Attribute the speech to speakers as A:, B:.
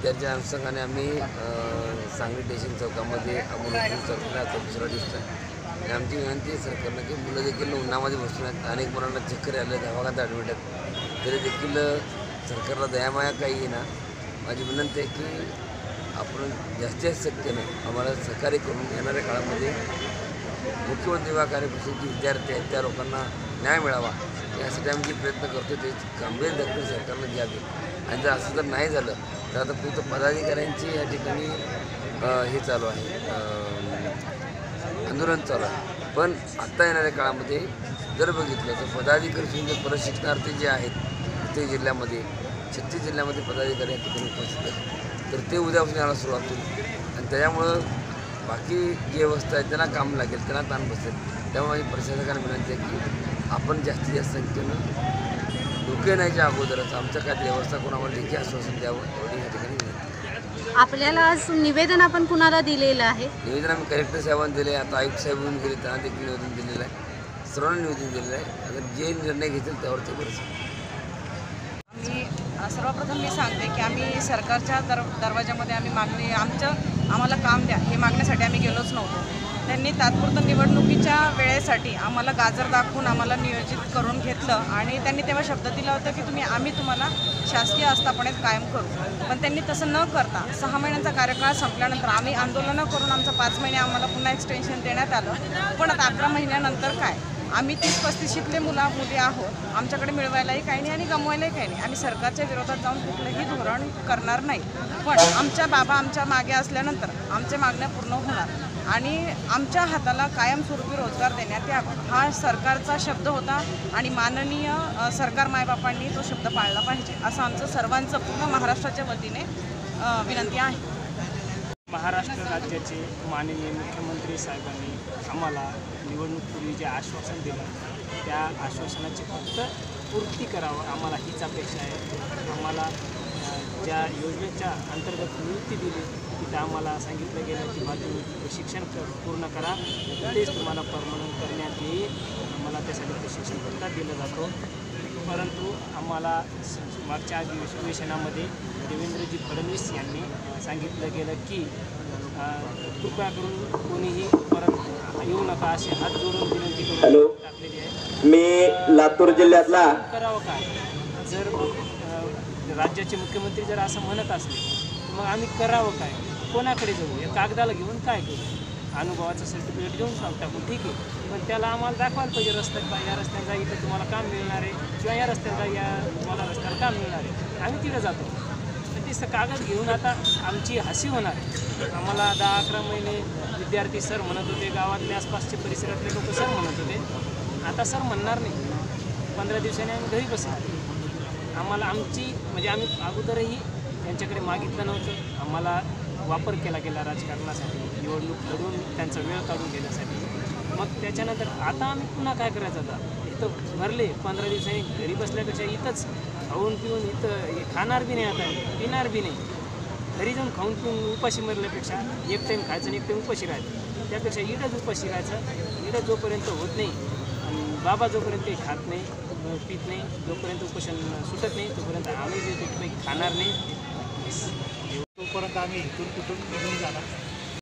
A: त्याच्या अनुषंगाने आम्ही सांगली स्टेशन चौकामध्ये अमोल चौकाला दुसरा दिवस आहे आणि आमची विनंती आहे सरकारनं की मुलं देखील उन्हामध्ये बसून आहेत, अनेक मुलांना चक्कर आलं, दवाखान्यात ॲडमिट आहेत, तरी देखील सरकारला दयामाया काही येईना। माझी विनंती आहे की आपण जास्तीत शक्यनं आम्हाला सहकार्य करून येणाऱ्या काळामध्ये मुख्यमंत्री वा कार्यपरिषद जे विद्यार्थी आहेत त्या लोकांना न्याय मिळावा यासाठी आम्ही जे प्रयत्न करतो ते गंभीर दखल सरकारनं घ्यावी। आणि जर असं जर नाही झालं तर आता फक्त पदाधिकाऱ्यांची या ठिकाणी हे चालू आहे, आंदोलन चालू आहे। पण आत्ता येणाऱ्या काळामध्ये जर बघितलं तर पदाधिकारी म्हणजे प्रशिक्षणार्थी जे आहेत प्रत्येक जिल्ह्यामध्ये 36 जिल्ह्यामध्ये पदाधिकारी या ठिकाणी उपस्थित आहेत, तर ते उद्यापासून यायला सुरुवात होईल आणि त्याच्यामुळं बाकी जी व्यवस्था आहे त्यांना काम लागेल, त्यांना ताण बसेल। त्यामुळे माझी प्रशासकांना विनंती आहे की आपण जास्तीत जास्त संख्येनं धोके येण्याच्या अगोदरच आमच्या काय व्यवस्था करून आम्हाला लेखी आश्वासन द्यावं एवढी या ठिकाणी विनंती।
B: आपल्याला आज निवेदन आपण कुणाला दिलेलं आहे?
A: निवेदन आम्ही कलेक्टर साहेबांना दिले, आता आयुक्त साहेब येऊन गेले त्यांना देखील निवेदन दिलेलं आहे, सर्वांना निवेदन दिलेलं आहे। आता जे निर्णय घेतील त्यावर ते बरंच।
C: सर्वप्रथम मी सांगते की आम्ही सरकारच्या दरवाजामध्ये आम्ही आम्हाला काम द्या हे मागण्यासाठी आम्ही गेलोच नव्हतो। त्यांनी तात्पुरतं निवडणुकीच्या वेळेसाठी आम्हाला गाजर दाखवून आम्हाला नियोजित करून घेतलं आणि त्यांनी तेव्हा शब्द दिला होता की आम्ही तुम्हाला शासकीय आस्थापनेत कायम करू, पण त्यांनी तसं न करता 6 महिन्यांचा कार्यकाळ संपल्यानंतर आम्ही आंदोलनं करून आमचं 5 महिने आम्हाला पुन्हा एक्सटेन्शन देण्यात आलं। पण आता 11 महिन्यानंतर काय, आम्ही 30-35शीतले मुली आहोत, आमच्याकडे मिळवायलाही काही नाही आणि गमवायलाही काही नाही। आम्ही सरकारच्या विरोधात जाऊन कुठलंही धोरण करणार नाही, पण आमच्या बाबा आमच्या मागे असल्यानंतर आमच्या मागण्या पूर्ण होणार आणि आमच्या हाताला कायमस्वरूपी रोजगार देण्यात यावा हा सरकारचा शब्द होता आणि माननीय सरकार मायबापांनी तो शब्द पाळला पाहिजे असं आमचं सर्वांचं पूर्ण महाराष्ट्राच्या वतीने विनंती आहे।
D: महाराष्ट्र राज्याचे माननीय मुख्यमंत्री साहेबांनी आम्हाला निवडणूकपूर्वी जे आश्वासन दिलं त्या आश्वासनाची फक्त पूर्ती करावं आम्हाला हीच अपेक्षा आहे। आम्हाला ज्या योजनेच्या अंतर्गत नियुक्ती दिली तिथं आम्हाला सांगितलं गेलं की माध्यमिक शिक्षण पूर्ण करा तेच तुम्हाला परमनंट करण्यात येईल, आम्हाला त्यासाठी प्रशिक्षण सुद्धा दिलं जातो। परंतु आम्हाला मागच्या अधिवेशनामध्ये देवेंद्रजी फडणवीस यांनी सांगितलं गेलं की कृपया करून कोणीही परत येऊ नका असे हात जोडून विनंती करून टाकलेली आहे।
E: मी लातूर जिल्ह्यातला
D: करावं काय, जर राज्याचे मुख्यमंत्री जर असं म्हणत असले तर मग आम्ही करावं काय, कोणाकडे जाऊ, या कागदाला घेऊन काय करू, अनुभवाचं सर्टिफिकेट घेऊन टाकून ठीक आहे, पण त्याला आम्हाला दाखवायला पाहिजे रस्त्यात या रस्त्याचा इथं तुम्हाला काम मिळणार आहे किंवा या रस्त्याचा या तुम्हाला रस्त्याला काम मिळणार आहे, आम्ही तिथं जातो तर तिथं कागद घेऊन आता आमची हसी होणार आहे। आम्हाला 10-11 महिने विद्यार्थी सर म्हणत होते, गावातले आसपासचे परिसरातले लोक सर म्हणत होते, आता सर म्हणणार नाही, 15 दिवसांनी आम्ही घरी बसणार। आम्हाला म्हणजे आम्ही अगोदरही त्यांच्याकडे मागितलं नव्हतं, आम्हाला वापर केला गेला राजकारणासाठी, निवडणूक लढून त्यांचा वेळ काढून घेण्यासाठी। मग त्याच्यानंतर आता आम्ही पुन्हा काय करायचं, आता इथं भरले 15 दिवसांनी घरी बसल्यापेक्षा इथंच खाऊन पिऊन इथं खाणार बी नाही, आता पिणार बी नाही, घरी जाऊन खाऊन पिऊन उपाशी मरल्यापेक्षा एक टाईम खायचं आणि एक टाईम उपाशी राहायचं, त्यापेक्षा इडंच उपाशी राहायचं। इडं जोपर्यंत होत नाही आणि बाबा जोपर्यंत काही खात नाही पित नाही, जोपर्यंत उपोषण सुटत नाही तोपर्यंत आम्ही जे खाणार नाही, तोपर्यंत आम्ही इथून तिथून निघून जाणार।